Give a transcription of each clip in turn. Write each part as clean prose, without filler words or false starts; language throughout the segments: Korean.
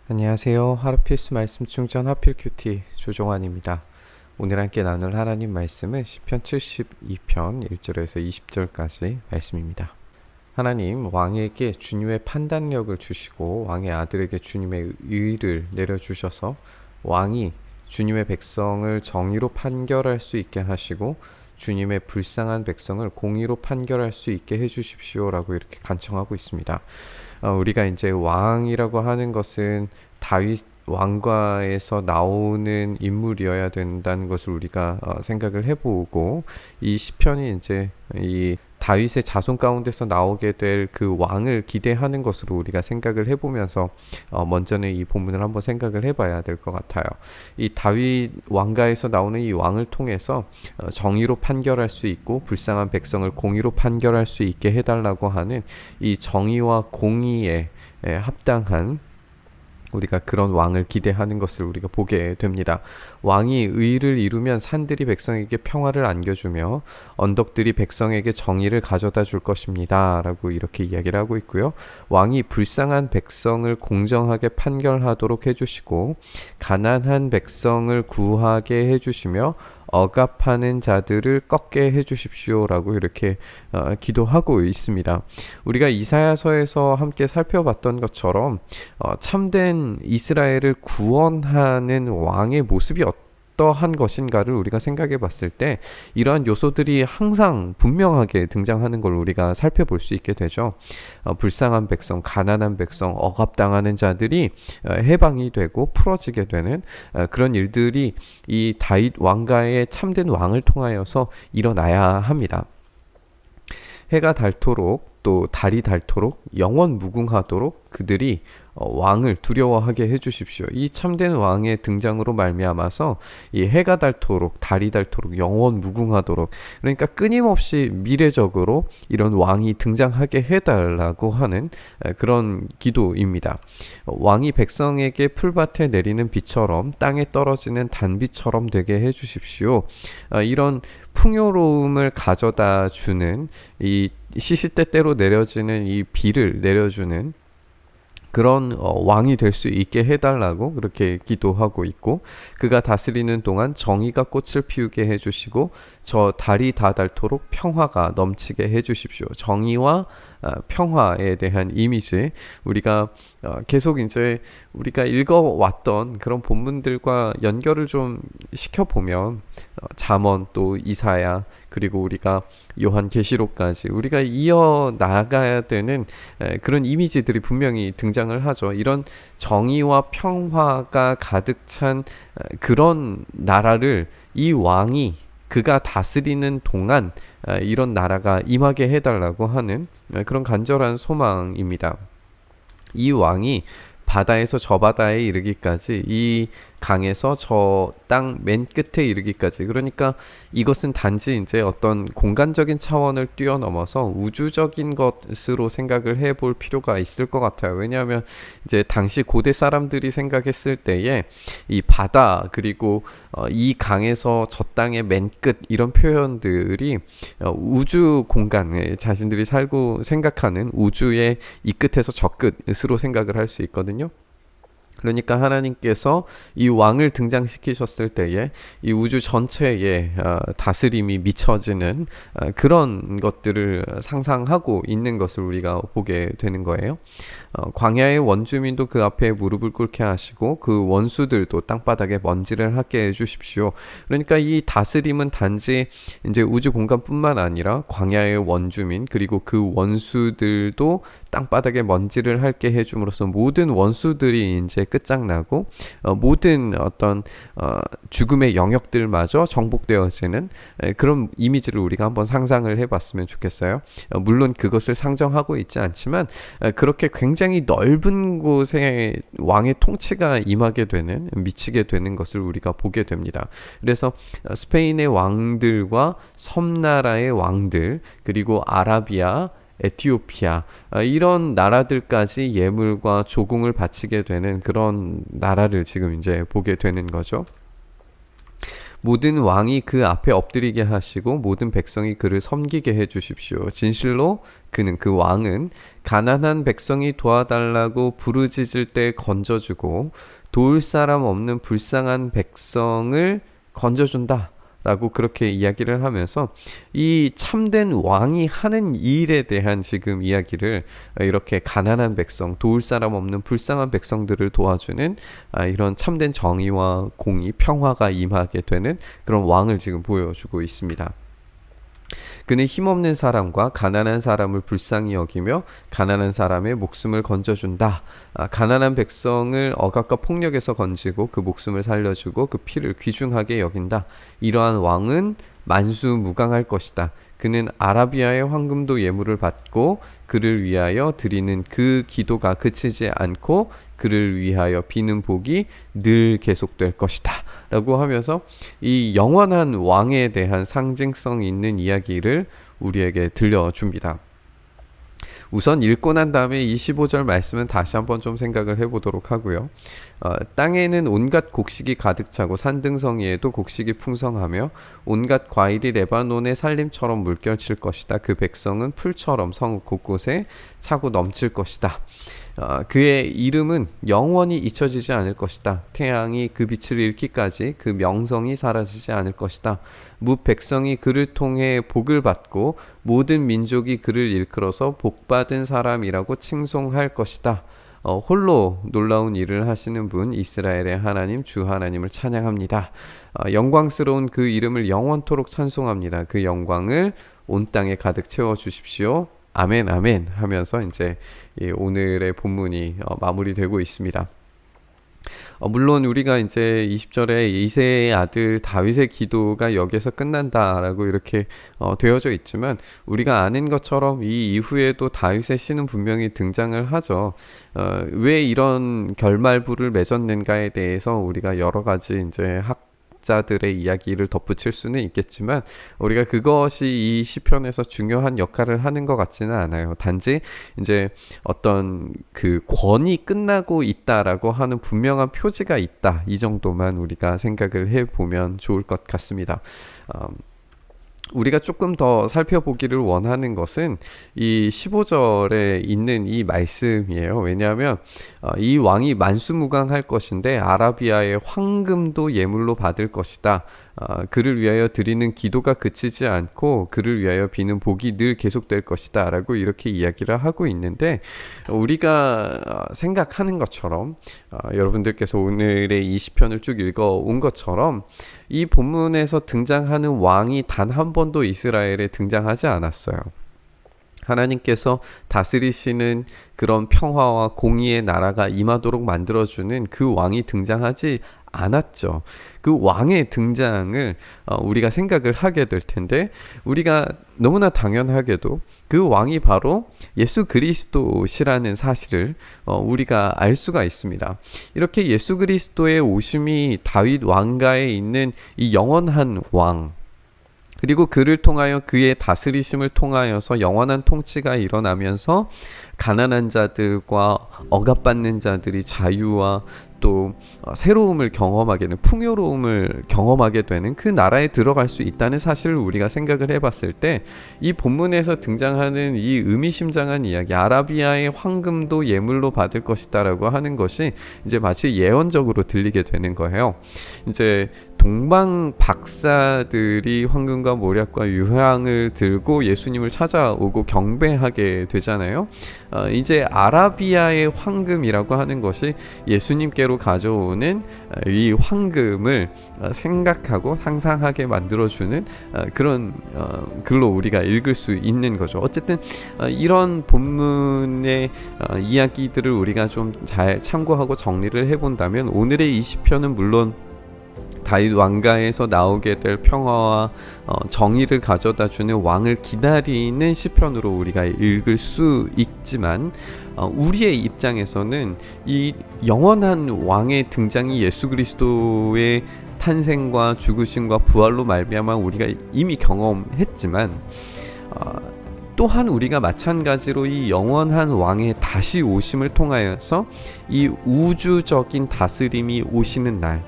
안녕하세요. 하루 필수 말씀 충전 하필 큐티 조종환입니다. 오늘 함께 나눌 하나님 말씀은 시편 72편 1절에서 20절까지 말씀입니다. 하나님 왕에게 주님의 판단력을 주시고 왕의 아들에게 주님의 의를 내려주셔서 왕이 주님의 백성을 정의로 판결할 수 있게 하시고 주님의 불쌍한 백성을 공의로 판결할 수 있게 해주십시오라고 이렇게 간청하고 있습니다. 우리가 이제 왕이라고 하는 것은 다윗 왕가에서 나오는 인물이어야 된다는 것을 우리가 생각을 해보고, 이 시편이 이제 이 다윗의 자손 가운데서 나오게 될 그 왕을 기대하는 것으로 우리가 생각을 해보면서 먼저는 이 본문을 한번 생각을 해봐야 될 것 같아요. 이 다윗 왕가에서 나오는 이 왕을 통해서 정의로 판결할 수 있고 불쌍한 백성을 공의로 판결할 수 있게 해달라고 하는 이 정의와 공의에 합당한 우리가 그런 왕을 기대하는 것을 우리가 보게 됩니다. 왕이 의를 이루면 산들이 백성에게 평화를 안겨주며 언덕들이 백성에게 정의를 가져다 줄 것입니다 라고 이렇게 이야기를 하고 있고요. 왕이 불쌍한 백성을 공정하게 판결하도록 해주시고 가난한 백성을 구하게 해주시며 억압하는 자들을 꺾게 해주십시오라고 이렇게 기도하고 있습니다. 우리가 이사야서에서 함께 살펴봤던 것처럼 참된 이스라엘을 구원하는 왕의 모습이 어떠한 것인가를 우리가 생각해 봤을 때 이러한 요소들이 항상 분명하게 등장하는 걸 우리가 살펴볼 수 있게 되죠. 불쌍한 백성, 가난한 백성, 억압당하는 자들이 해방이 되고 풀어지게 되는 그런 일들이 이 다윗 왕가의 참된 왕을 통하여서 일어나야 합니다. 해가 닳도록 또 달이 닳도록 영원 무궁하도록 그들이 왕을 두려워하게 해주십시오. 이 참된 왕의 등장으로 말미암아서 이 해가 닳도록 달이 닳도록 영원 무궁하도록, 그러니까 끊임없이 미래적으로 이런 왕이 등장하게 해달라고 하는 그런 기도입니다. 왕이 백성에게 풀밭에 내리는 비처럼 땅에 떨어지는 단비처럼 되게 해주십시오. 이런 풍요로움을 가져다 주는 이 시시때때로 내려지는 이 비를 내려주는 그런 왕이 될 수 있게 해달라고 그렇게 기도하고 있고, 그가 다스리는 동안 정의가 꽃을 피우게 해주시고 저 달이 다 닳도록 평화가 넘치게 해주십시오. 정의와 평화에 대한 이미지, 우리가 계속 이제 우리가 읽어왔던 그런 본문들과 연결을 좀 시켜보면 잠언 또 이사야 그리고 우리가 요한계시록까지 우리가 이어 나가야 되는 그런 이미지들이 분명히 등장을 하죠. 이런 정의와 평화가 가득 찬 그런 나라를 이 왕이 그가 다스리는 동안 이런 나라가 임하게 해달라고 하는 그런 간절한 소망입니다. 이 왕이 바다에서 저 바다에 이르기까지, 이 강에서 저 땅 맨 끝에 이르기까지, 그러니까 이것은 단지 이제 어떤 공간적인 차원을 뛰어넘어서 우주적인 것으로 생각을 해볼 필요가 있을 것 같아요. 왜냐하면 이제 당시 고대 사람들이 생각했을 때에 이 바다 그리고 이 강에서 저 땅의 맨 끝 이런 표현들이 우주 공간에 자신들이 살고 생각하는 우주의 이 끝에서 저 끝으로 생각을 할 수 있거든요. 그러니까 하나님께서 이 왕을 등장시키셨을 때에 이 우주 전체에 다스림이 미쳐지는 그런 것들을 상상하고 있는 것을 우리가 보게 되는 거예요. 광야의 원주민도 그 앞에 무릎을 꿇게 하시고 그 원수들도 땅바닥에 먼지를 하게 해주십시오. 그러니까 이 다스림은 단지 이제 우주 공간뿐만 아니라 광야의 원주민 그리고 그 원수들도 땅바닥에 먼지를 핥게 해줌으로써 모든 원수들이 이제 끝장나고 모든 어떤 죽음의 영역들마저 정복되어지는 그런 이미지를 우리가 한번 상상을 해봤으면 좋겠어요. 물론 그것을 상정하고 있지 않지만 그렇게 굉장히 넓은 곳에 왕의 통치가 임하게 되는, 미치게 되는 것을 우리가 보게 됩니다. 그래서 스페인의 왕들과 섬나라의 왕들 그리고 아라비아, 에티오피아 이런 나라들까지 예물과 조공을 바치게 되는 그런 나라를 지금 이제 보게 되는 거죠. 모든 왕이 그 앞에 엎드리게 하시고 모든 백성이 그를 섬기게 해 주십시오. 진실로 그 왕은 가난한 백성이 도와달라고 부르짖을 때 건져주고 도울 사람 없는 불쌍한 백성을 건져준다 라고 그렇게 이야기를 하면서 이 참된 왕이 하는 일에 대한 지금 이야기를 이렇게 가난한 백성, 도울 사람 없는 불쌍한 백성들을 도와주는 이런 참된 정의와 공의, 평화가 임하게 되는 그런 왕을 지금 보여주고 있습니다. 그는 힘없는 사람과 가난한 사람을 불쌍히 여기며 가난한 사람의 목숨을 건져준다. 가난한 백성을 억압과 폭력에서 건지고 그 목숨을 살려주고 그 피를 귀중하게 여긴다. 이러한 왕은 만수무강할 것이다. 그는 아라비아의 황금도 예물을 받고 그를 위하여 드리는 그 기도가 그치지 않고 그를 위하여 비는 복이 늘 계속될 것이다 라고 하면서 이 영원한 왕에 대한 상징성 있는 이야기를 우리에게 들려줍니다. 우선 읽고 난 다음에 25절 말씀은 다시 한번 좀 생각을 해보도록 하고요. 땅에는 온갖 곡식이 가득 차고 산등성이에도 곡식이 풍성하며 온갖 과일이 레바논의 살림처럼 물결칠 것이다. 그 백성은 풀처럼 성 곳곳에 차고 넘칠 것이다. 그의 이름은 영원히 잊혀지지 않을 것이다. 태양이 그 빛을 잃기까지 그 명성이 사라지지 않을 것이다. 뭇 백성이 그를 통해 복을 받고 모든 민족이 그를 일컬어서 복받은 사람이라고 칭송할 것이다. 홀로 놀라운 일을 하시는 분 이스라엘의 하나님 주 하나님을 찬양합니다. 영광스러운 그 이름을 영원토록 찬송합니다. 그 영광을 온 땅에 가득 채워 주십시오. 아멘 아멘 하면서 이제 오늘의 본문이 마무리되고 있습니다. 물론 우리가 이제 20절에 이새의 아들 다윗의 기도가 여기서 끝난다라고 이렇게 되어져 있지만 우리가 아는 것처럼 이 이후에도 다윗의 시는 분명히 등장을 하죠. 왜 이런 결말부를 맺었는가에 대해서 우리가 여러 가지 이제 자들의 이야기를 덧붙일 수는 있겠지만 우리가 그것이 이 시편에서 중요한 역할을 하는 것 같지는 않아요. 단지 이제 어떤 그 권이 끝나고 있다라고 하는 분명한 표지가 있다. 이 정도만 우리가 생각을 해보면 좋을 것 같습니다. 우리가 조금 더 살펴보기를 원하는 것은 이 15절에 있는 이 말씀이에요. 왜냐하면 이 왕이 만수무강할 것인데 아라비아의 황금도 예물로 받을 것이다. 그를 위하여 드리는 기도가 그치지 않고 그를 위하여 비는 복이 늘 계속될 것이다 라고 이렇게 이야기를 하고 있는데 우리가 생각하는 것처럼 여러분들께서 오늘의 이 시편을 쭉 읽어온 것처럼 이 본문에서 등장하는 왕이 단 한 번도 이스라엘에 등장하지 않았어요. 하나님께서 다스리시는 그런 평화와 공의의 나라가 임하도록 만들어주는 그 왕이 등장하지 않았죠. 그 왕의 등장을 우리가 생각을 하게 될 텐데 우리가 너무나 당연하게도 그 왕이 바로 예수 그리스도시라는 사실을 우리가 알 수가 있습니다. 이렇게 예수 그리스도의 오심이 다윗 왕가에 있는 이 영원한 왕 그리고 그를 통하여 그의 다스리심을 통하여서 영원한 통치가 일어나면서 가난한 자들과 억압받는 자들이 자유와 또 새로움을 경험하게 되는 풍요로움을 경험하게 되는 그 나라에 들어갈 수 있다는 사실을 우리가 생각을 해봤을 때 이 본문에서 등장하는 이 의미심장한 이야기 아라비아의 황금도 예물로 받을 것이다 라고 하는 것이 이제 마치 예언적으로 들리게 되는 거예요. 이제 동방 박사들이 황금과 모략과 유향을 들고 예수님을 찾아오고 경배하게 되잖아요. 이제 아라비아의 황금이라고 하는 것이 예수님께로 가져오는 이 황금을 생각하고 상상하게 만들어주는 그런 글로 우리가 읽을 수 있는 거죠. 어쨌든 이런 본문의 이야기들을 우리가 좀 잘 참고하고 정리를 해본다면 오늘의 이 시편은 물론 다윗 왕가에서 나오게 될 평화와 정의를 가져다주는 왕을 기다리는 시편으로 우리가 읽을 수 있지만 우리의 입장에서는 이 영원한 왕의 등장이 예수 그리스도의 탄생과 죽으심과 부활로 말미암아 우리가 이미 경험했지만 또한 우리가 마찬가지로 이 영원한 왕의 다시 오심을 통하여서 이 우주적인 다스림이 오시는 날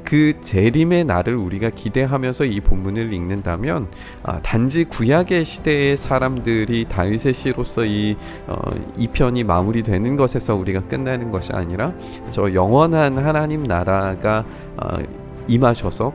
그 재림의 날을 우리가 기대하면서 이 본문을 읽는다면 단지 구약의 시대의 사람들이 다윗의 시로서 이 편이 마무리되는 것에서 우리가 끝나는 것이 아니라 저 영원한 하나님 나라가 임하셔서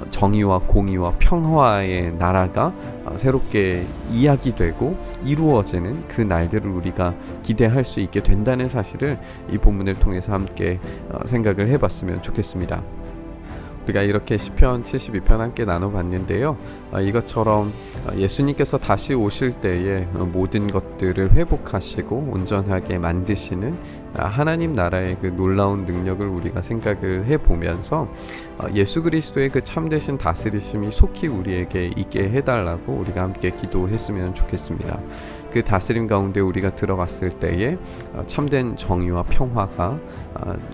정의와 공의와 평화의 나라가 새롭게 이야기되고 이루어지는 그 날들을 우리가 기대할 수 있게 된다는 사실을 이 본문을 통해서 함께 생각을 해봤으면 좋겠습니다. 우리가 이렇게 시편 72편 함께 나눠봤는데요. 이것처럼 예수님께서 다시 오실 때에 모든 것들을 회복하시고 온전하게 만드시는 하나님 나라의 그 놀라운 능력을 우리가 생각을 해보면서 예수 그리스도의 그 참되신 다스리심이 속히 우리에게 있게 해달라고 우리가 함께 기도했으면 좋겠습니다. 그 다스림 가운데 우리가 들어갔을 때에 참된 정의와 평화가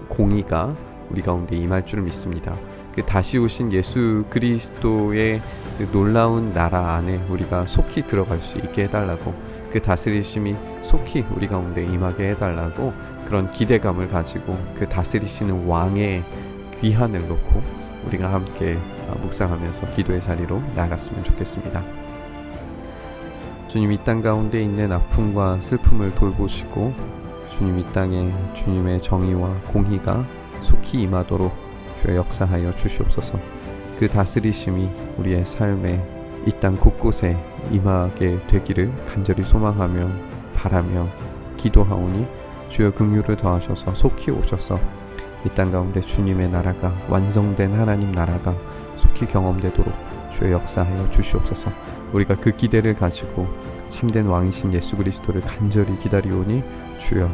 공의가 우리 가운데 임할 줄 믿습니다. 그 다시 오신 예수 그리스도의 그 놀라운 나라 안에 우리가 속히 들어갈 수 있게 해달라고, 그 다스리심이 속히 우리 가운데 임하게 해달라고 그런 기대감을 가지고 그 다스리시는 왕의 귀환을 놓고 우리가 함께 묵상하면서 기도의 자리로 나아갔으면 좋겠습니다. 주님, 이 땅 가운데 있는 아픔과 슬픔을 돌보시고 주님, 이 땅에 주님의 정의와 공의가 속히 임하도록 주의 역사하여 주시옵소서. 그 다스리심이 우리의 삶에 이 땅 곳곳에 임하게 되기를 간절히 소망하며 바라며 기도하오니 주여 긍휼을 더하셔서 속히 오셔서 이 땅 가운데 주님의 나라가 완성된 하나님 나라가 속히 경험되도록 주의 역사하여 주시옵소서. 우리가 그 기대를 가지고 참된 왕이신 예수 그리스도를 간절히 기다리오니 주여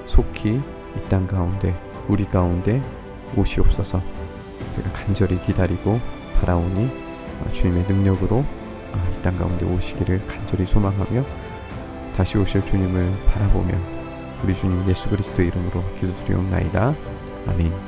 속히 이 땅 가운데 우리 가운데 오시옵소서. 우리가 간절히 기다리고 바라오니 주님의 능력으로 이 땅 가운데 오시기를 간절히 소망하며 다시 오실 주님을 바라보며 우리 주님 예수 그리스도의 이름으로 기도드리옵나이다. 아멘.